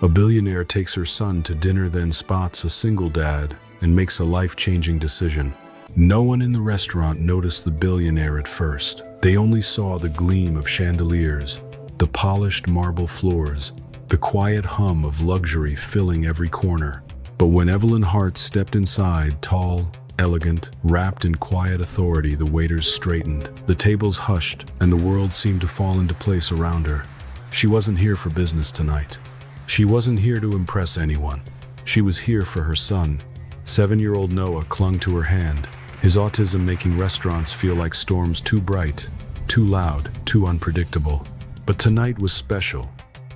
A billionaire takes her son to dinner, then spots a single dad and makes a life-changing decision. No one in the restaurant noticed the billionaire at first. They only saw the gleam of chandeliers, the polished marble floors, the quiet hum of luxury filling every corner. But when Evelyn Hart stepped inside, tall, elegant, wrapped in quiet authority, the waiters straightened, the tables hushed, and the world seemed to fall into place around her. She wasn't here for business tonight. She wasn't here to impress anyone. She was here for her son. 7-year-old Noah clung to her hand, his autism making restaurants feel like storms, too bright, too loud, too unpredictable. But tonight was special,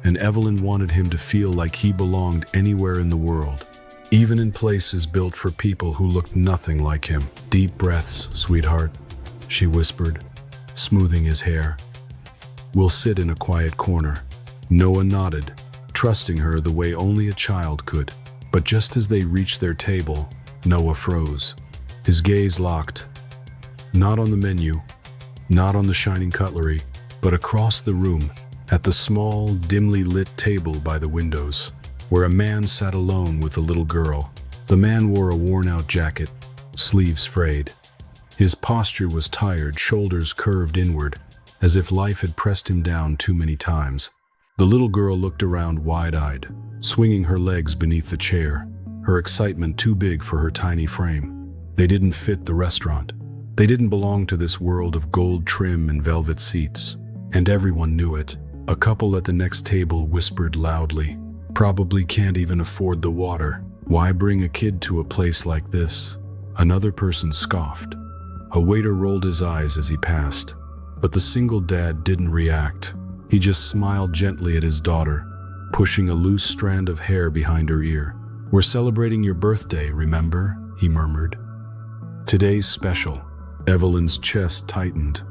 and Evelyn wanted him to feel like he belonged anywhere in the world, even in places built for people who looked nothing like him. "Deep breaths, sweetheart," she whispered, smoothing his hair. "We'll sit in a quiet corner." Noah nodded, trusting her the way only a child could. But just as they reached their table, Noah froze. His gaze locked, not on the menu, not on the shining cutlery, but across the room, at the small, dimly lit table by the windows, where a man sat alone with a little girl. The man wore a worn-out jacket, sleeves frayed. His posture was tired, shoulders curved inward, as if life had pressed him down too many times. The little girl looked around wide-eyed, swinging her legs beneath the chair, her excitement too big for her tiny frame. They didn't fit the restaurant. They didn't belong to this world of gold trim and velvet seats. And everyone knew it. A couple at the next table whispered loudly, "Probably can't even afford the water. Why bring a kid to a place like this?" Another person scoffed. A waiter rolled his eyes as he passed. But the single dad didn't react. He just smiled gently at his daughter, pushing a loose strand of hair behind her ear. "We're celebrating your birthday, remember?" he murmured. "Today's special." Evelyn's chest tightened,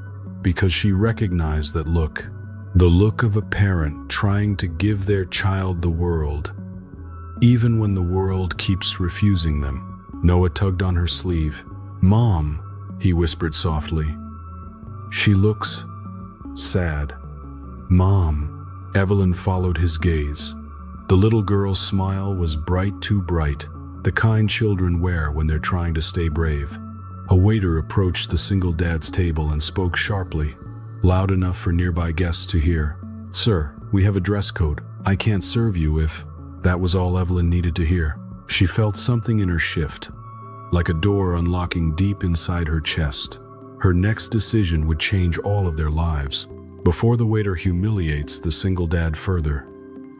because she recognized that look. The look of a parent trying to give their child the world, even when the world keeps refusing them. Noah tugged on her sleeve. "Mom," he whispered softly. "She looks sad." "Mom." Evelyn followed his gaze. The little girl's smile was bright, too bright, the kind children wear when they're trying to stay brave. A waiter approached the single dad's table and spoke sharply, loud enough for nearby guests to hear. "Sir, we have a dress code. I can't serve you if—" That was all Evelyn needed to hear. She felt something in her shift, like a door unlocking deep inside her chest. Her next decision would change all of their lives. Before the waiter humiliates the single dad further,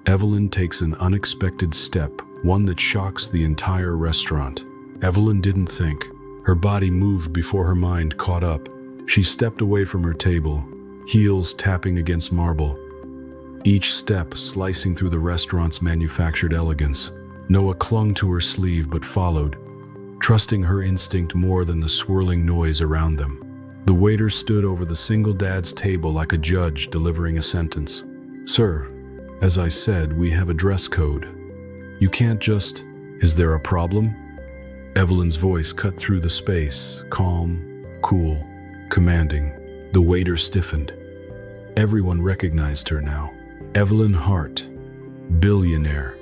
Evelyn takes an unexpected step, one that shocks the entire restaurant. Evelyn didn't think. Her body moved before her mind caught up. She stepped away from her table, heels tapping against marble, each step slicing through the restaurant's manufactured elegance. Noah clung to her sleeve but followed, trusting her instinct more than the swirling noise around them. The waiter stood over the single dad's table like a judge delivering a sentence. "Sir, as I said, we have a dress code. You can't just—" "Is there a problem?" Evelyn's voice cut through the space, calm, cool, commanding. The waiter stiffened. Everyone recognized her now. Evelyn Hart, billionaire,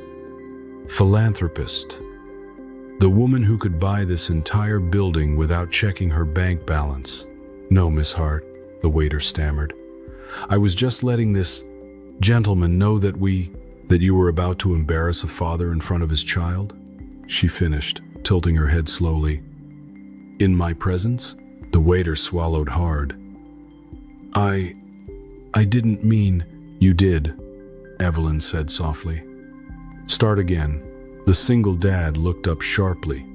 philanthropist. The woman who could buy this entire building without checking her bank balance. "No, Miss Hart," the waiter stammered. "I was just letting this gentleman know that you were about to embarrass a father in front of his child," she finished, tilting her head slowly. "In my presence?" The waiter swallowed hard. I didn't mean—" "You did," Evelyn said softly. "Start again." The single dad looked up sharply,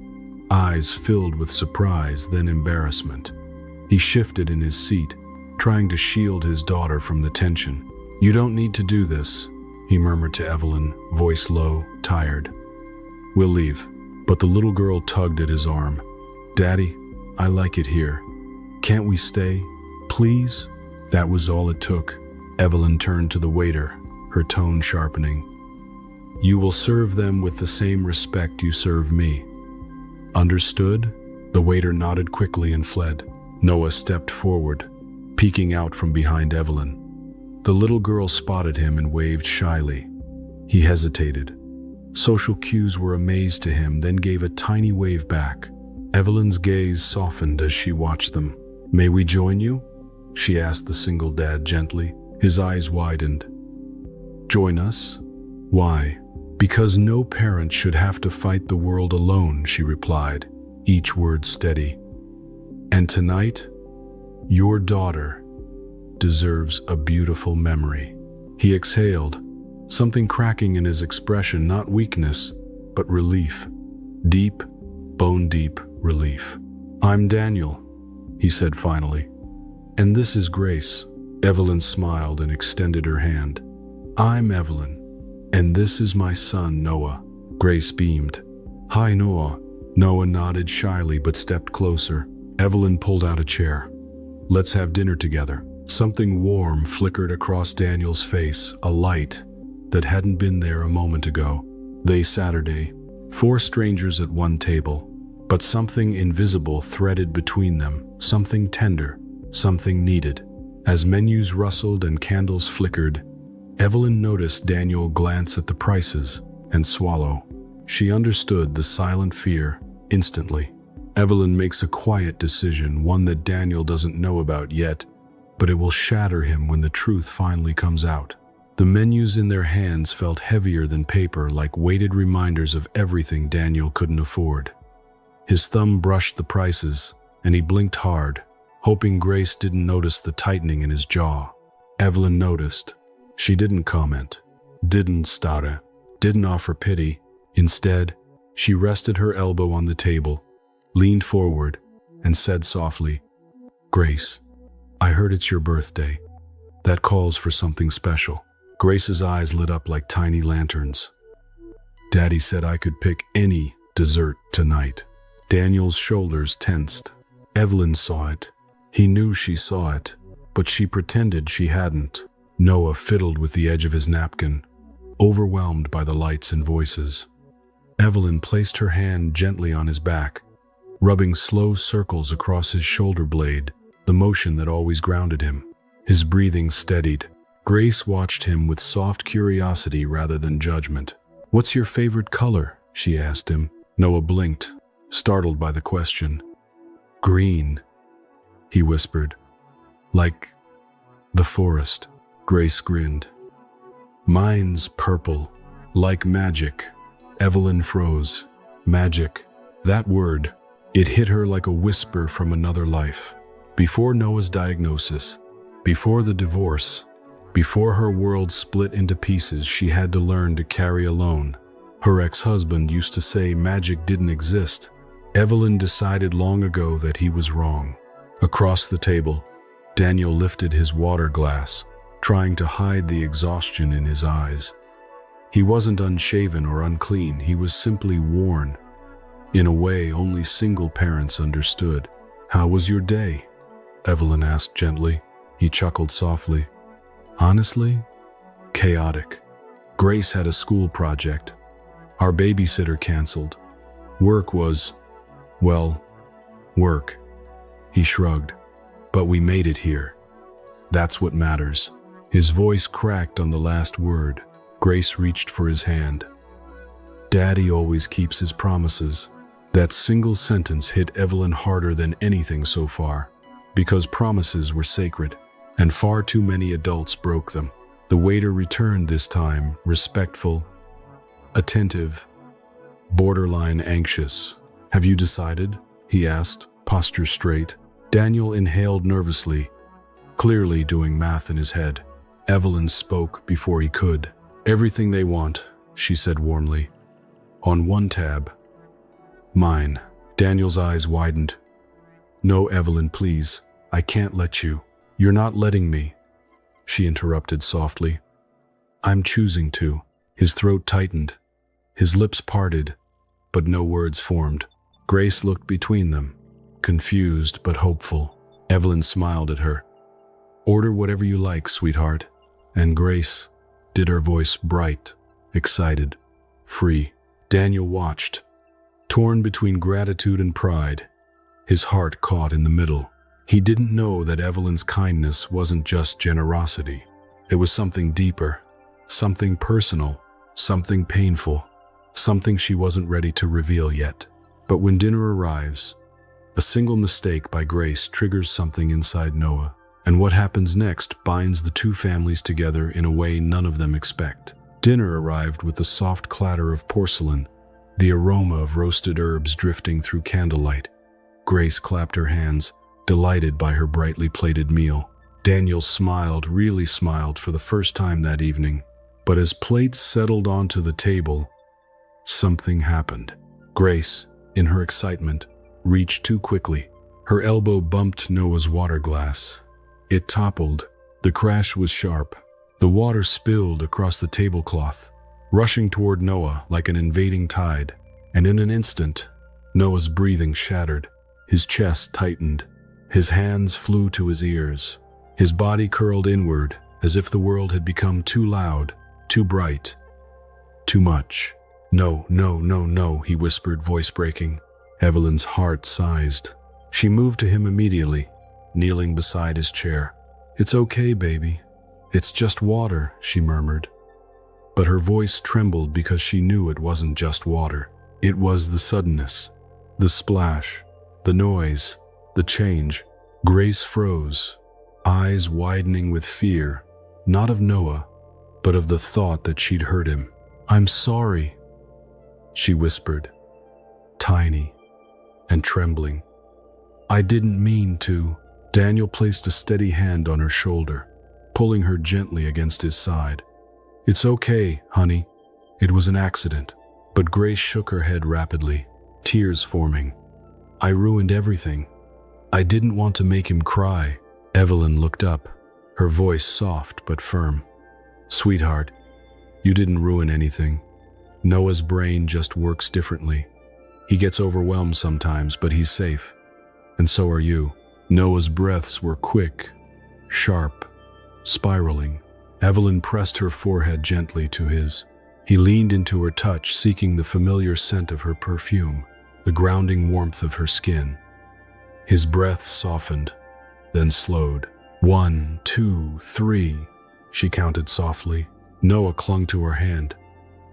eyes filled with surprise, then embarrassment. He shifted in his seat, trying to shield his daughter from the tension. "You don't need to do this," he murmured to Evelyn, voice low, tired. "We'll leave." But the little girl tugged at his arm. "Daddy, I like it here. Can't we stay? Please?" That was all it took. Evelyn turned to the waiter, her tone sharpening. "You will serve them with the same respect you serve me. Understood?" The waiter nodded quickly and fled. Noah stepped forward, peeking out from behind Evelyn. The little girl spotted him and waved shyly. He hesitated. Social cues were a maze to him, then gave a tiny wave back. Evelyn's gaze softened as she watched them. "May we join you?" she asked the single dad gently. His eyes widened. "Join us? Why?" "Because no parent should have to fight the world alone," she replied, each word steady. "And tonight, your daughter deserves a beautiful memory." He exhaled, something cracking in his expression, not weakness, but relief. Deep, bone-deep relief. "I'm Daniel," he said finally. "And this is Grace." Evelyn smiled and extended her hand. "I'm Evelyn, and this is my son, Noah." Grace beamed. "Hi, Noah." Noah nodded shyly but stepped closer. Evelyn pulled out a chair. "Let's have dinner together." Something warm flickered across Daniel's face, a light that hadn't been there a moment ago. They Saturday, 4 strangers at one table, but something invisible threaded between them, something tender, something needed. As menus rustled and candles flickered, Evelyn noticed Daniel glance at the prices and swallow. She understood the silent fear instantly. Evelyn makes a quiet decision, one that Daniel doesn't know about yet, but it will shatter him when the truth finally comes out. The menus in their hands felt heavier than paper, like weighted reminders of everything Daniel couldn't afford. His thumb brushed the prices, and he blinked hard, hoping Grace didn't notice the tightening in his jaw. Evelyn noticed. She didn't comment, didn't stare, didn't offer pity. Instead, she rested her elbow on the table, leaned forward, and said softly, "Grace, I heard it's your birthday. That calls for something special." Grace's eyes lit up like tiny lanterns. "Daddy said I could pick any dessert tonight." Daniel's shoulders tensed. Evelyn saw it. He knew she saw it, but she pretended she hadn't. Noah fiddled with the edge of his napkin, overwhelmed by the lights and voices. Evelyn placed her hand gently on his back, rubbing slow circles across his shoulder blade, the motion that always grounded him. His breathing steadied. Grace watched him with soft curiosity rather than judgment. "What's your favorite color?" she asked him. Noah blinked, startled by the question. "Green," he whispered. "Like the forest." Grace grinned. "Mine's purple, like magic." Evelyn froze. Magic. That word. It hit her like a whisper from another life. Before Noah's diagnosis, before the divorce, before her world split into pieces she had to learn to carry alone. Her ex-husband used to say magic didn't exist. Evelyn decided long ago that he was wrong. Across the table, Daniel lifted his water glass, trying to hide the exhaustion in his eyes. He wasn't unshaven or unclean, he was simply worn. In a way only single parents understood. "How was your day?" Evelyn asked gently. He chuckled softly. "Honestly, chaotic. Grace had a school project. Our babysitter canceled. Work was, well, work." He shrugged. "But we made it here. That's what matters." His voice cracked on the last word. Grace reached for his hand. "Daddy always keeps his promises." That single sentence hit Evelyn harder than anything so far, because promises were sacred, and far too many adults broke them. The waiter returned this time, respectful, attentive, borderline anxious. "Have you decided?" he asked, posture straight. Daniel inhaled nervously, clearly doing math in his head. Evelyn spoke before he could. "Everything they want," she said warmly. "On one tab. Mine." Daniel's eyes widened. "No, Evelyn, please. I can't let you." "You're not letting me," she interrupted softly. "I'm choosing to." His throat tightened. His lips parted, but no words formed. Grace looked between them, confused but hopeful. Evelyn smiled at her. "Order whatever you like, sweetheart." And Grace did, her voice bright, excited, free. Daniel watched, torn between gratitude and pride, his heart caught in the middle. He didn't know that Evelyn's kindness wasn't just generosity. It was something deeper, something personal, something painful, something she wasn't ready to reveal yet. But when dinner arrives, a single mistake by Grace triggers something inside Noah, and what happens next binds the two families together in a way none of them expect. Dinner arrived with the soft clatter of porcelain, the aroma of roasted herbs drifting through candlelight. Grace clapped her hands, delighted by her brightly plated meal. Daniel smiled, really smiled for the first time that evening. But as plates settled onto the table, something happened. Grace, in her excitement, reached too quickly. Her elbow bumped Noah's water glass. It toppled. The crash was sharp. The water spilled across the tablecloth, rushing toward Noah like an invading tide. And in an instant, Noah's breathing shattered. His chest tightened. His hands flew to his ears. His body curled inward, as if the world had become too loud, too bright, too much. "No, no, no, no," he whispered, voice breaking. Evelyn's heart seized. She moved to him immediately, kneeling beside his chair. "It's okay, baby. It's just water," she murmured. But her voice trembled because she knew it wasn't just water. It was the suddenness, the splash, the noise, the change. Grace froze, eyes widening with fear, not of Noah, but of the thought that she'd hurt him. "I'm sorry," she whispered, tiny and trembling. "I didn't mean to." Daniel placed a steady hand on her shoulder, pulling her gently against his side. "It's okay, honey. It was an accident." But Grace shook her head rapidly, tears forming. "I ruined everything. I didn't want to make him cry." Evelyn looked up, her voice soft but firm. "Sweetheart, you didn't ruin anything. Noah's brain just works differently. He gets overwhelmed sometimes, but he's safe. And so are you." Noah's breaths were quick, sharp, spiraling. Evelyn pressed her forehead gently to his. He leaned into her touch, seeking the familiar scent of her perfume, the grounding warmth of her skin. His breath softened, then slowed. 1, 2, 3, she counted softly. Noah clung to her hand,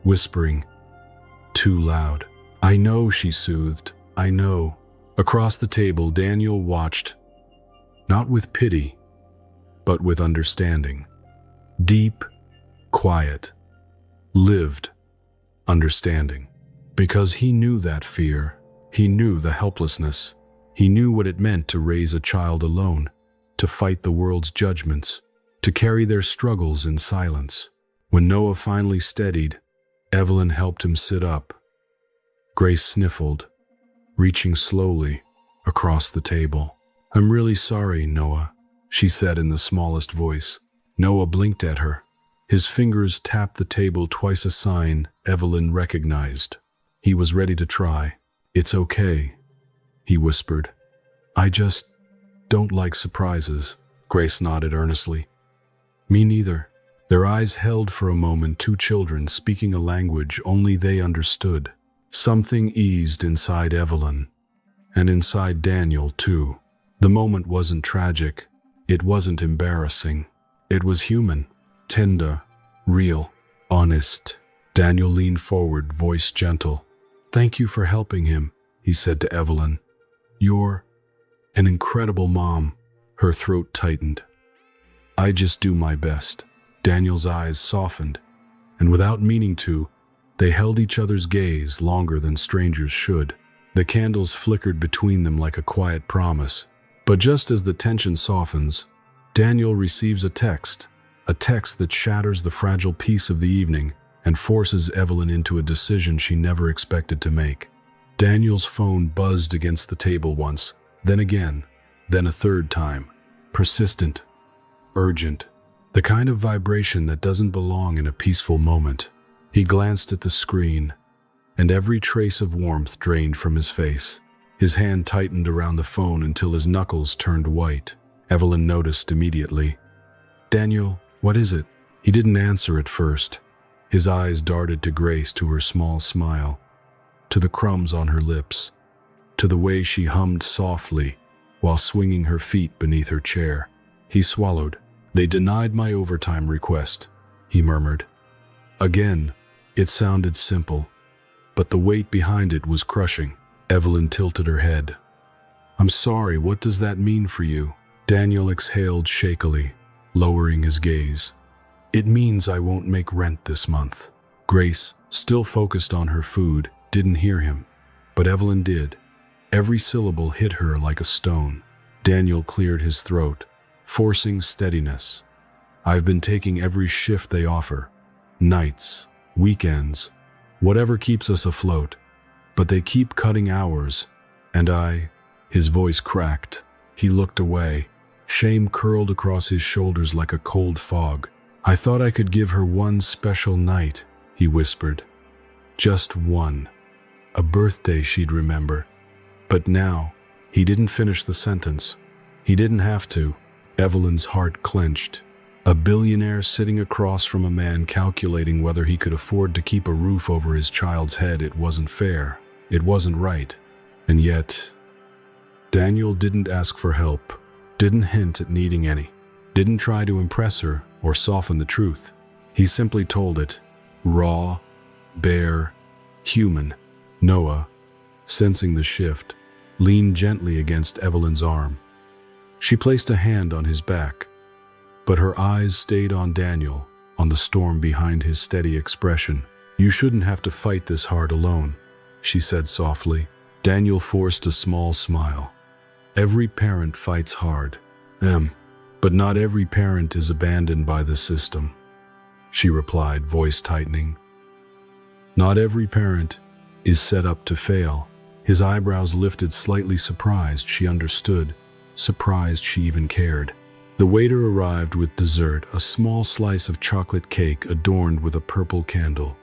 whispering, "Too loud." "I know," she soothed. "I know." Across the table, Daniel watched, not with pity, but with understanding. Deep, quiet, lived understanding. Because he knew that fear, he knew the helplessness, he knew what it meant to raise a child alone, to fight the world's judgments, to carry their struggles in silence. When Noah finally steadied, Evelyn helped him sit up. Grace sniffled, reaching slowly across the table. "I'm really sorry, Noah," she said in the smallest voice. Noah blinked at her. His fingers tapped the table twice, a sign Evelyn recognized. He was ready to try. "It's okay," he whispered. "I just don't like surprises." Grace nodded earnestly. "Me neither." Their eyes held for a moment, two children speaking a language only they understood. Something eased inside Evelyn, and inside Daniel too. The moment wasn't tragic. It wasn't embarrassing. It was human, tender, real, honest. Daniel leaned forward, voice gentle. "Thank you for helping him," he said to Evelyn. "You're an incredible mom." Her throat tightened. "I just do my best." Daniel's eyes softened, and without meaning to, they held each other's gaze longer than strangers should. The candles flickered between them like a quiet promise. But just as the tension softens, Daniel receives a text that shatters the fragile peace of the evening and forces Evelyn into a decision she never expected to make. Daniel's phone buzzed against the table once, then again, then a third time. Persistent, urgent, the kind of vibration that doesn't belong in a peaceful moment. He glanced at the screen, and every trace of warmth drained from his face. His hand tightened around the phone until his knuckles turned white. Evelyn noticed immediately. "Daniel, what is it?" He didn't answer at first. His eyes darted to Grace, to her small smile, to the crumbs on her lips, to the way she hummed softly while swinging her feet beneath her chair. He swallowed. "They denied my overtime request," he murmured. "Again." It sounded simple, but the weight behind it was crushing. Evelyn tilted her head. "I'm sorry, what does that mean for you?" Daniel exhaled shakily, lowering his gaze. "It means I won't make rent this month." Grace, still focused on her food, didn't hear him, but Evelyn did. Every syllable hit her like a stone. Daniel cleared his throat, forcing steadiness. "I've been taking every shift they offer. Nights, weekends, whatever keeps us afloat. But they keep cutting hours, and His voice cracked. He looked away. Shame curled across his shoulders like a cold fog. "I thought I could give her one special night," he whispered. "Just one. A birthday she'd remember." But now, he didn't finish the sentence. He didn't have to. Evelyn's heart clenched. A billionaire sitting across from a man calculating whether he could afford to keep a roof over his child's head. It wasn't fair. It wasn't right. And yet, Daniel didn't ask for help, didn't hint at needing any, didn't try to impress her or soften the truth. He simply told it, raw, bare, human. Noah, sensing the shift, leaned gently against Evelyn's arm. She placed a hand on his back, but her eyes stayed on Daniel, on the storm behind his steady expression. "You shouldn't have to fight this hard alone," she said softly. Daniel forced a small smile. "Every parent fights hard, but not every parent is abandoned by the system," she replied, voice tightening. "Not every parent is set up to fail." His eyebrows lifted, slightly surprised she understood, surprised she even cared. The waiter arrived with dessert, a small slice of chocolate cake adorned with a purple candle.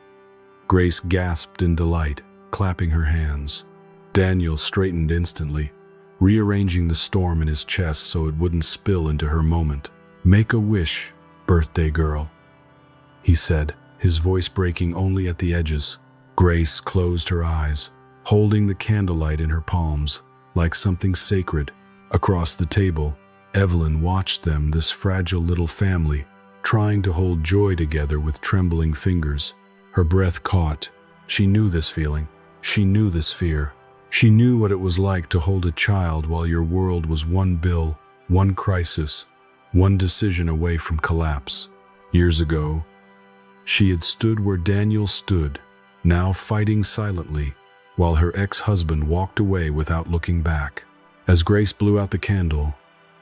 Grace gasped in delight, clapping her hands. Daniel straightened instantly, rearranging the storm in his chest so it wouldn't spill into her moment. "Make a wish, birthday girl," he said, his voice breaking only at the edges. Grace closed her eyes, holding the candlelight in her palms, like something sacred. Across the table, Evelyn watched them, this fragile little family, trying to hold joy together with trembling fingers. Her breath caught. She knew this feeling. She knew this fear. She knew what it was like to hold a child while your world was one bill, one crisis, one decision away from collapse. Years ago, she had stood where Daniel stood, now fighting silently, while her ex-husband walked away without looking back. As Grace blew out the candle,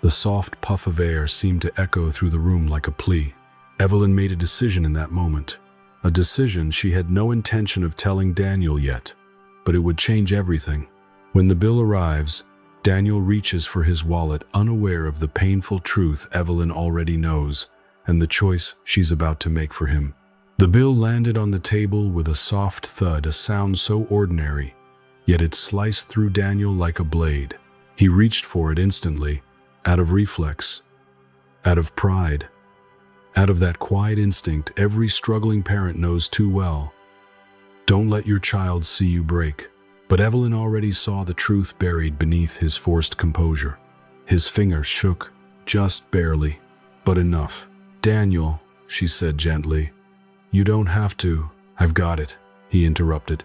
the soft puff of air seemed to echo through the room like a plea. Evelyn made a decision in that moment, a decision she had no intention of telling Daniel yet, but it would change everything. When the bill arrives, Daniel reaches for his wallet, unaware of the painful truth Evelyn already knows and the choice she's about to make for him. The bill landed on the table with a soft thud, a sound so ordinary, yet it sliced through Daniel like a blade. He reached for it instantly, out of reflex, out of pride, out of that quiet instinct every struggling parent knows too well. Don't let your child see you break. But Evelyn already saw the truth buried beneath his forced composure. His fingers shook, just barely, but enough. "Daniel," she said gently, "you don't have to." "I've got it," he interrupted,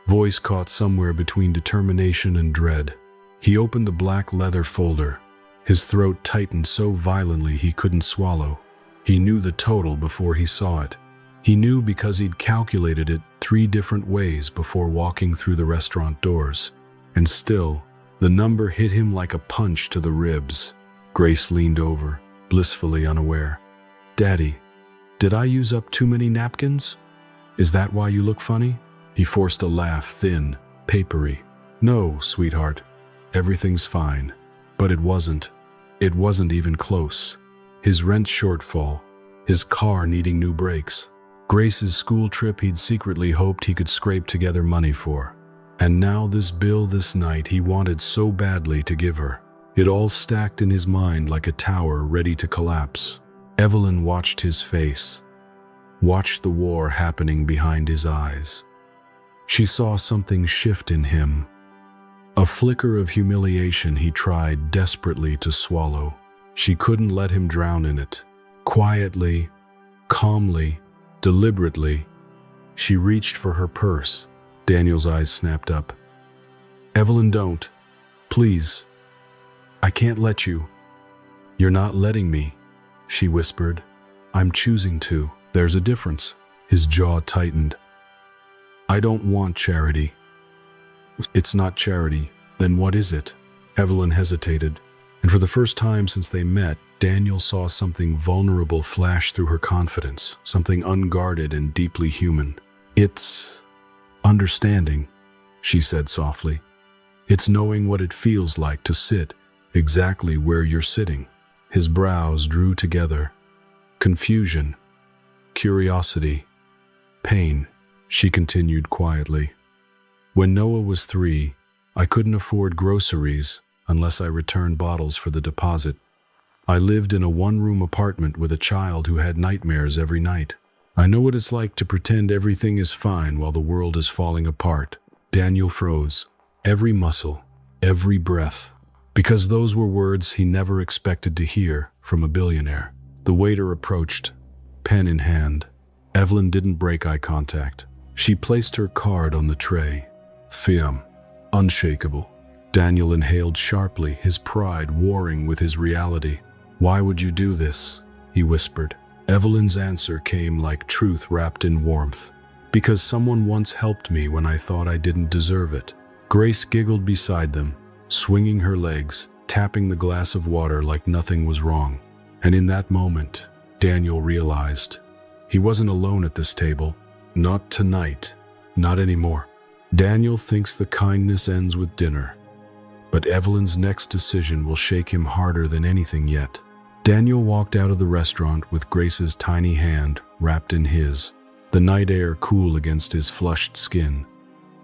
voice caught somewhere between determination and dread. He opened the black leather folder. His throat tightened so violently he couldn't swallow. He knew the total before he saw it. He knew because he'd calculated it 3 different ways before walking through the restaurant doors. And still, the number hit him like a punch to the ribs. Grace leaned over, blissfully unaware. "Daddy, did I use up too many napkins? Is that why you look funny?" He forced a laugh, thin, papery. "No, sweetheart. Everything's fine." But it wasn't. It wasn't even close. His rent shortfall, his car needing new brakes, Grace's school trip he'd secretly hoped he could scrape together money for. And now this bill this night he wanted so badly to give her. It all stacked in his mind like a tower ready to collapse. Evelyn watched his face, watched the war happening behind his eyes. She saw something shift in him, a flicker of humiliation he tried desperately to swallow. She couldn't let him drown in it. Quietly, calmly, deliberately, She reached for her purse. Daniel's eyes snapped up. Evelyn, don't. Please. I can't let you. You're not letting me, she whispered. I'm choosing to. There's a difference. His jaw tightened. I don't want charity. It's not charity. Then what is it? Evelyn hesitated, and for the first time since they met, Daniel saw something vulnerable flash through her confidence, something unguarded and deeply human. It's understanding, she said softly. It's knowing what it feels like to sit exactly where you're sitting. His brows drew together. Confusion, curiosity, pain, she continued quietly. When Noah was 3, I couldn't afford groceries unless I returned bottles for the deposit. I lived in a one-room apartment with a child who had nightmares every night. I know what it's like to pretend everything is fine while the world is falling apart. Daniel froze, every muscle, every breath, because those were words he never expected to hear from a billionaire. The waiter approached, pen in hand. Evelyn didn't break eye contact. She placed her card on the tray. Firm, unshakable. Daniel inhaled sharply, his pride warring with his reality. Why would you do this? He whispered. Evelyn's answer came like truth wrapped in warmth. Because someone once helped me when I thought I didn't deserve it. Grace giggled beside them, swinging her legs, tapping the glass of water like nothing was wrong. And in that moment, Daniel realized he wasn't alone at this table. Not tonight. Not anymore. Daniel thinks the kindness ends with dinner. But Evelyn's next decision will shake him harder than anything yet. Daniel walked out of the restaurant with Grace's tiny hand wrapped in his, the night air cool against his flushed skin.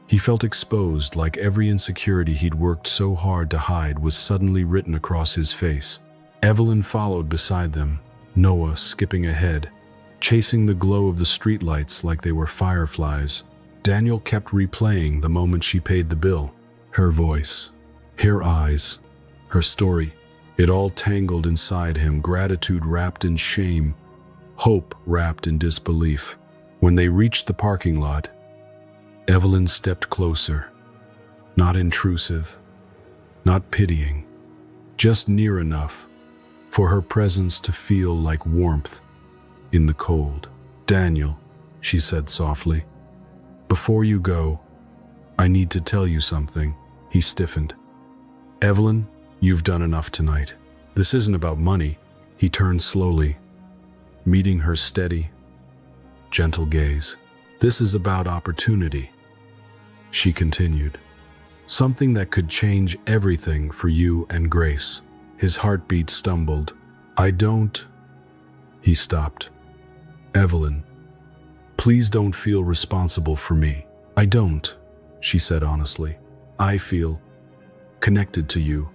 He felt exposed, like every insecurity he'd worked so hard to hide was suddenly written across his face. Evelyn followed beside them, Noah skipping ahead, chasing the glow of the streetlights like they were fireflies. Daniel kept replaying the moment she paid the bill. Her voice, her eyes, her story. It all tangled inside him, gratitude wrapped in shame, hope wrapped in disbelief. When they reached the parking lot, Evelyn stepped closer. Not intrusive, not pitying, just near enough for her presence to feel like warmth in the cold. Daniel, she said softly, before you go, I need to tell you something. He stiffened. Evelyn, you've done enough tonight. This isn't about money. He turned slowly, meeting her steady, gentle gaze. This is about opportunity, she continued. Something that could change everything for you and Grace. His heartbeat stumbled. I don't... He stopped. Evelyn, please don't feel responsible for me. I don't, she said honestly. I feel connected to you,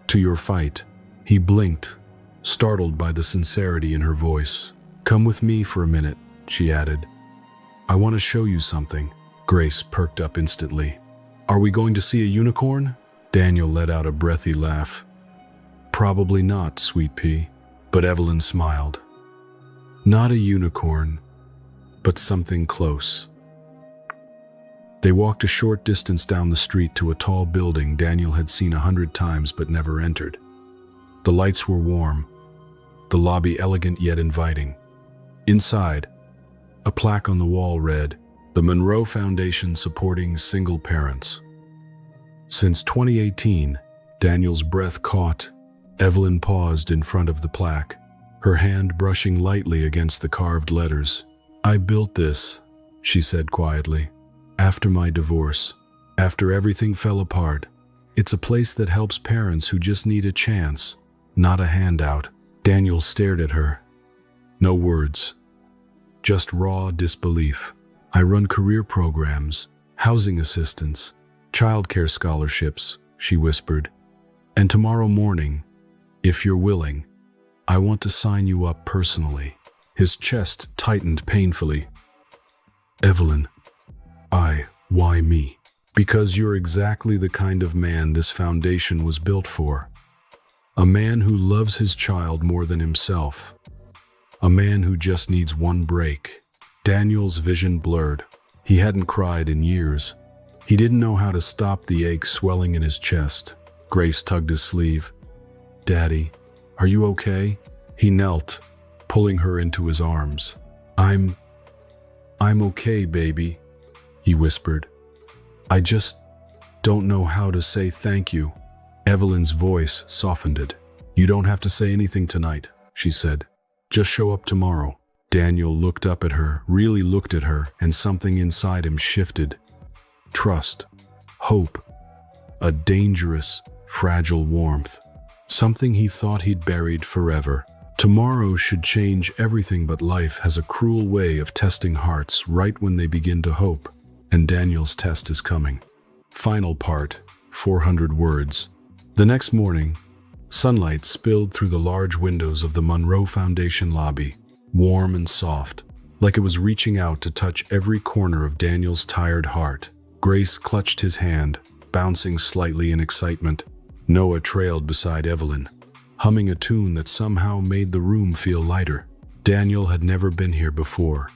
to your fight. He blinked, startled by the sincerity in her voice. Come with me for a minute, she added. I want to show you something. Grace perked up instantly. Are we going to see a unicorn? Daniel let out a breathy laugh. Probably not, sweet pea. But Evelyn smiled. Not a unicorn, but something close. They walked a short distance down the street to a tall building Daniel had seen 100 times but never entered. The lights were warm, the lobby elegant yet inviting. Inside, a plaque on the wall read, "The Monroe Foundation supporting single parents." Since 2018, Daniel's breath caught. Evelyn paused in front of the plaque, her hand brushing lightly against the carved letters. I built this, she said quietly, after my divorce, after everything fell apart. It's a place that helps parents who just need a chance, not a handout. Daniel stared at her. No words, just raw disbelief. I run career programs, housing assistance, childcare scholarships, she whispered. And tomorrow morning, if you're willing, I want to sign you up personally. His chest tightened painfully. Evelyn, why me? Because you're exactly the kind of man this foundation was built for. A man who loves his child more than himself. A man who just needs one break. Daniel's vision blurred. He hadn't cried in years. He didn't know how to stop the ache swelling in his chest. Grace tugged his sleeve. "Daddy, are you okay?" He knelt, pulling her into his arms. I'm okay, baby," he whispered. "I just don't know how to say thank you." Evelyn's voice softened. "You don't have to say anything tonight," she said. "Just show up tomorrow." Daniel looked up at her, really looked at her, and something inside him shifted. Trust, hope, a dangerous, fragile warmth. Something he thought he'd buried forever. Tomorrow should change everything, but life has a cruel way of testing hearts right when they begin to hope. And Daniel's test is coming. Final part, 400 words. The next morning, sunlight spilled through the large windows of the Monroe Foundation lobby, warm and soft, like it was reaching out to touch every corner of Daniel's tired heart. Grace clutched his hand, bouncing slightly in excitement. Noah trailed beside Evelyn, humming a tune that somehow made the room feel lighter. Daniel had never been here before.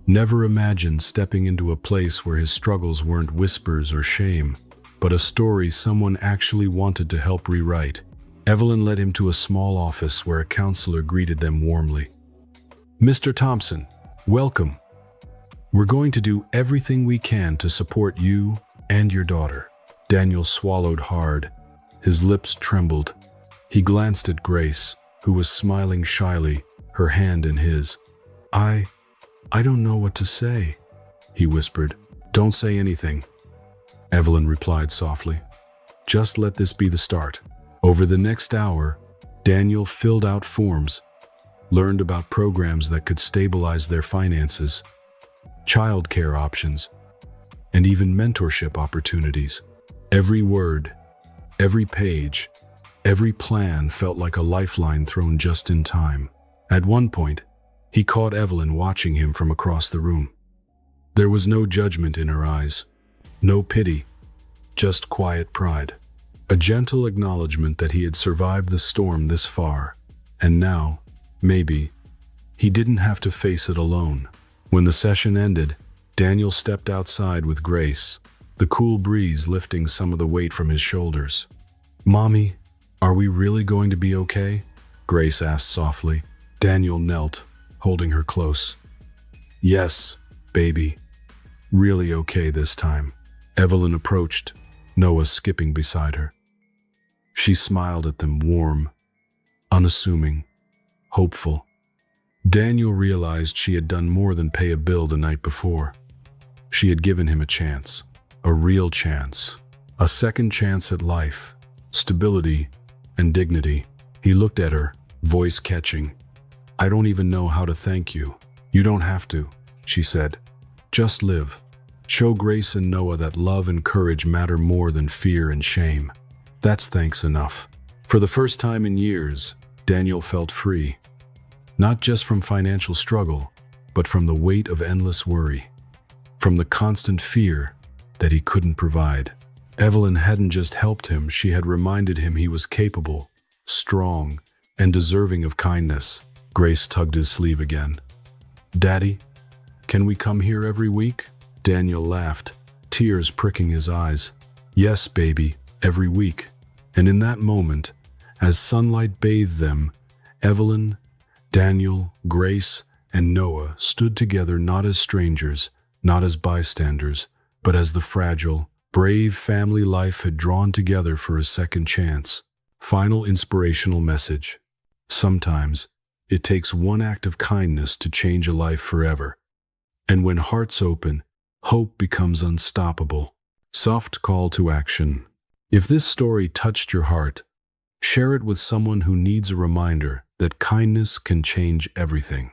Never imagined stepping into a place where his struggles weren't whispers or shame, but a story someone actually wanted to help rewrite. Evelyn led him to a small office where a counselor greeted them warmly. "Mr. Thompson, welcome. We're going to do everything we can to support you and your daughter." Daniel swallowed hard. His lips trembled. He glanced at Grace, who was smiling shyly, her hand in his. I don't know what to say," he whispered. "Don't say anything," Evelyn replied softly. "Just let this be the start." Over the next hour, Daniel filled out forms, learned about programs that could stabilize their finances, childcare options, and even mentorship opportunities. Every word, every page, every plan felt like a lifeline thrown just in time. At one point, he caught Evelyn watching him from across the room. There was no judgment in her eyes, no pity, just quiet pride. A gentle acknowledgement that he had survived the storm this far, and now, maybe, he didn't have to face it alone. When the session ended, Daniel stepped outside with Grace, the cool breeze lifting some of the weight from his shoulders. "Mommy, are we really going to be okay?" Grace asked softly. Daniel knelt, holding her close. "Yes, baby. Really okay this time." Evelyn approached, Noah skipping beside her. She smiled at them, warm, unassuming, hopeful. Daniel realized she had done more than pay a bill the night before. She had given him a chance, a real chance, a second chance at life, stability, and dignity. He looked at her, voice catching. "I don't even know how to thank you." "You don't have to," she said. "Just live. Show Grace and Noah that love and courage matter more than fear and shame. That's thanks enough." For the first time in years, Daniel felt free. Not just from financial struggle, but from the weight of endless worry. From the constant fear that he couldn't provide. Evelyn hadn't just helped him, she had reminded him he was capable, strong, and deserving of kindness. Grace tugged his sleeve again. "Daddy, can we come here every week?" Daniel laughed, tears pricking his eyes. "Yes, baby, every week." And in that moment, as sunlight bathed them, Evelyn, Daniel, Grace, and Noah stood together not as strangers, not as bystanders, but as the fragile, brave family life had drawn together for a second chance. Final inspirational message. Sometimes, it takes one act of kindness to change a life forever. And when hearts open, hope becomes unstoppable. Soft call to action. If this story touched your heart, share it with someone who needs a reminder that kindness can change everything.